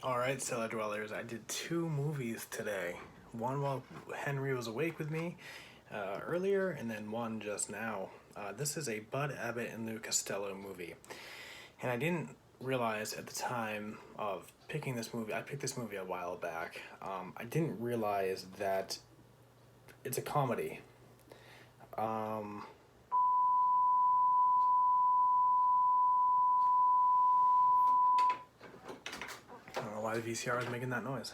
Alright, Cellar Dwellers, I did two movies today. One while Henry was awake with me earlier, and then one just now. This is a Bud Abbott and Costello movie. And I didn't realize at the time of picking this movie, I picked this movie a while back. I didn't realize that it's a comedy. Um, I don't know why the VCR is making that noise.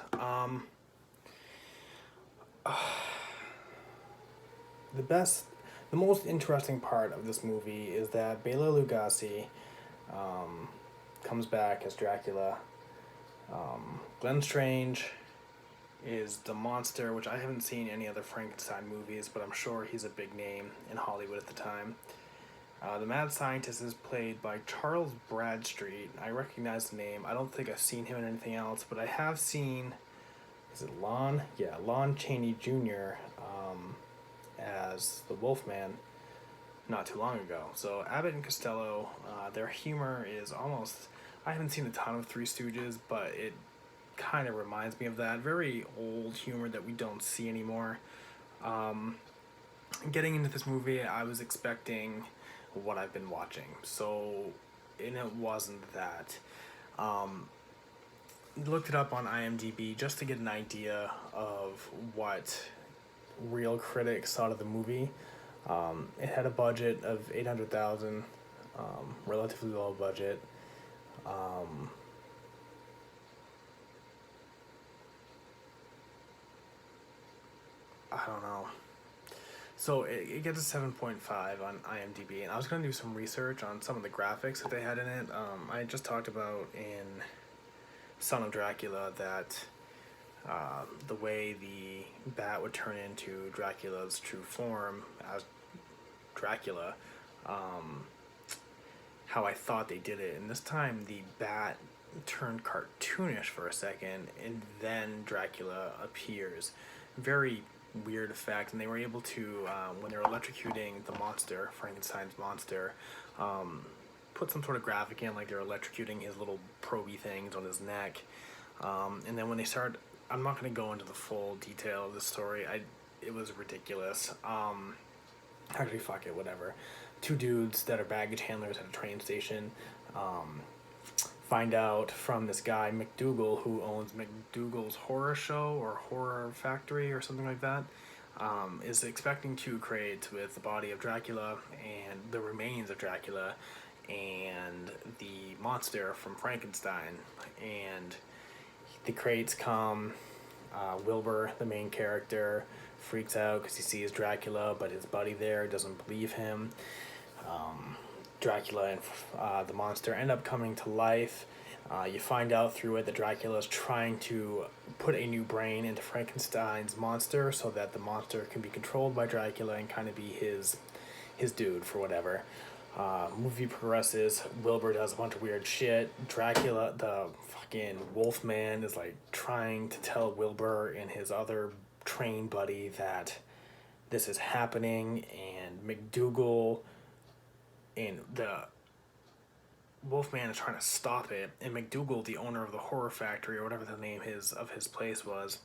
The best, the most interesting part of this movie is that Bela Lugosi comes back as Dracula. Glenn Strange is the monster, which I haven't seen any other Frankenstein movies, but I'm sure he's a big name in Hollywood at the time. The mad scientist is played by Charles Bradstreet. I recognize the name. I don't think I've seen him in anything else, but I have seen, is it Lon? Yeah, Lon Chaney Jr. As the Wolfman not too long ago. So Abbott and Costello, their humor is almost, I haven't seen a ton of Three Stooges, but it kind of reminds me of that. Very old humor that we don't see anymore. Getting into this movie, I was expecting what I've been watching. So, and it wasn't that. Looked it up on IMDb just to get an idea of what real critics thought of the movie. It had a budget of $800,000, relatively low budget. I don't know. So it gets a 7.5 on IMDb, and I was going to do some research on some of the graphics that they had in it. I just talked about in Son of Dracula that the way the bat would turn into Dracula's true form as Dracula, how I thought they did it. And this time the bat turned cartoonish for a second, and then Dracula appears. Very weird effect, and they were able to, when they were electrocuting the monster, Frankenstein's monster, put some sort of graphic in, like they're electrocuting his little proby things on his neck. And then when they start, I'm not going to go into the full detail of the story. It was ridiculous. Actually, fuck it, whatever. Two dudes that are baggage handlers at a train station find out from this guy, McDougal, who owns McDougal's Horror Show or Horror Factory or something like that, is expecting to create with the body of Dracula and the remains of Dracula and the monster from Frankenstein. And the crates come. Wilbur, the main character, freaks out because he sees Dracula, but his buddy there doesn't believe him. Dracula and the monster end up coming to life. You find out through it that Dracula is trying to put a new brain into Frankenstein's monster so that the monster can be controlled by Dracula and kind of be his dude for whatever. Movie progresses. Wilbur does a bunch of weird shit. Dracula, the fucking Wolfman, is like trying to tell Wilbur and his other train buddy that this is happening, and McDougal and the Wolfman is trying to stop it, and McDougal, the owner of the Horror Factory or whatever the name of his place was,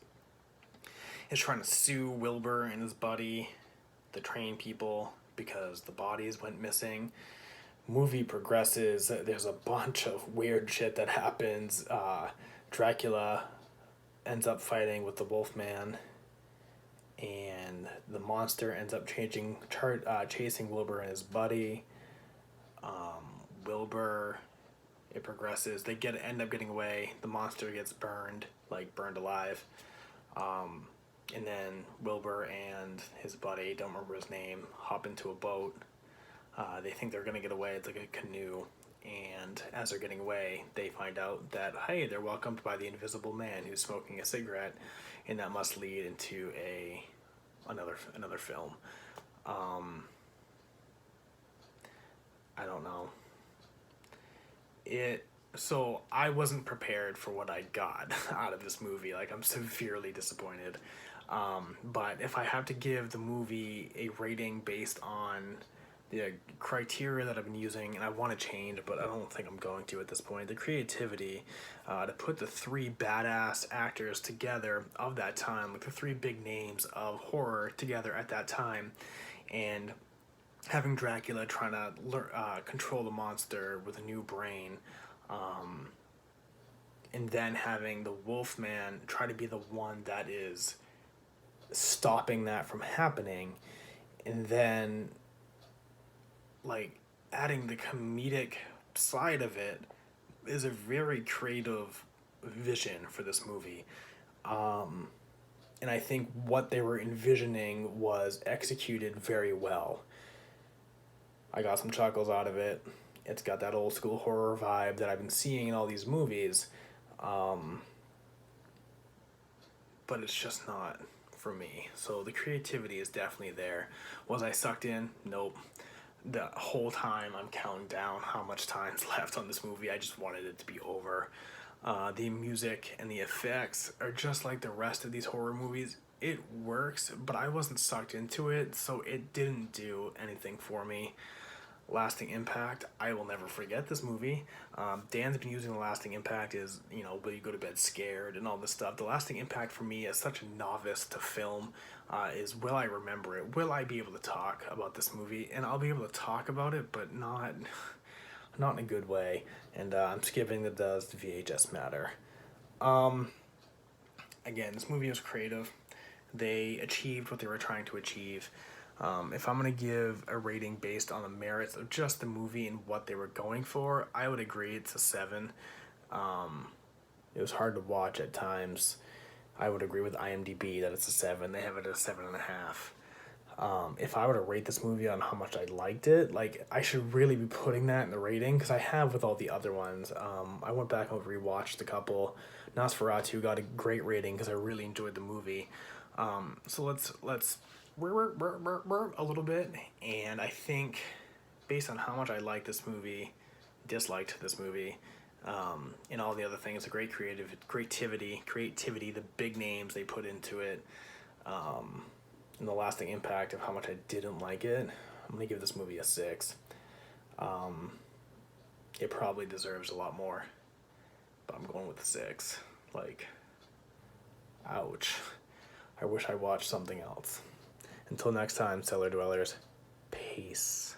is trying to sue Wilbur and his buddy, the train people, because the bodies went missing. Movie progresses. There's a bunch of weird shit that happens. Dracula ends up fighting with the Wolfman, and the monster ends up chasing Wilbur and his buddy. Wilbur, it progresses. They end up getting away. The monster gets burned alive. And then Wilbur and his buddy, don't remember his name, hop into a boat. They think they're going to get away. It's like a canoe. And as they're getting away, they find out that, hey, they're welcomed by the Invisible Man who's smoking a cigarette. And that must lead into another film. I don't know. So I wasn't prepared for what I got out of this movie. Like, I'm severely disappointed. But if I have to give the movie a rating based on the criteria that I've been using, and I want to change, but I don't think I'm going to at this point. The creativity to put the three badass actors together of that time, like the three big names of horror together at that time, and having Dracula trying to control the monster with a new brain, and then having the Wolfman try to be the one that is stopping that from happening, and then like adding the comedic side of it is a very creative vision for this movie. And I think what they were envisioning was executed very well. I got some chuckles out of it. It's got that old school horror vibe that I've been seeing in all these movies, but it's just not for me. So the creativity is definitely there. Was I sucked in? Nope. The whole time I'm counting down how much time's left on this movie. I just wanted it to be over. The music and the effects are just like the rest of these horror movies. It works, but I wasn't sucked into it, so it didn't do anything for me. Lasting impact, I will never forget this movie. Dan's been using the lasting impact is, will you go to bed scared and all this stuff. The lasting impact for me as such a novice to film is, will I remember it? Will I be able to talk about this movie? And I'll be able to talk about it, but not in a good way. And I'm skipping the does the VHS matter. Again, this movie was creative. They achieved what they were trying to achieve. If I'm going to give a rating based on the merits of just the movie and what they were going for, I would agree it's a 7. It was hard to watch at times. I would agree with IMDb that it's a 7. They have it at a 7.5. If I were to rate this movie on how much I liked it, like, I should really be putting that in the rating, because I have with all the other ones. I went back and rewatched a couple. Nosferatu got a great rating because I really enjoyed the movie. So let's a little bit, and I think based on how much I like this movie, disliked this movie, and all the other things, the great creativity, the big names they put into it, and the lasting impact of how much I didn't like it, I'm gonna give this movie a 6. It probably deserves a lot more, but I'm going with a 6. Like, ouch. I wish I watched something else. Until next time, Cellar Dwellers, peace.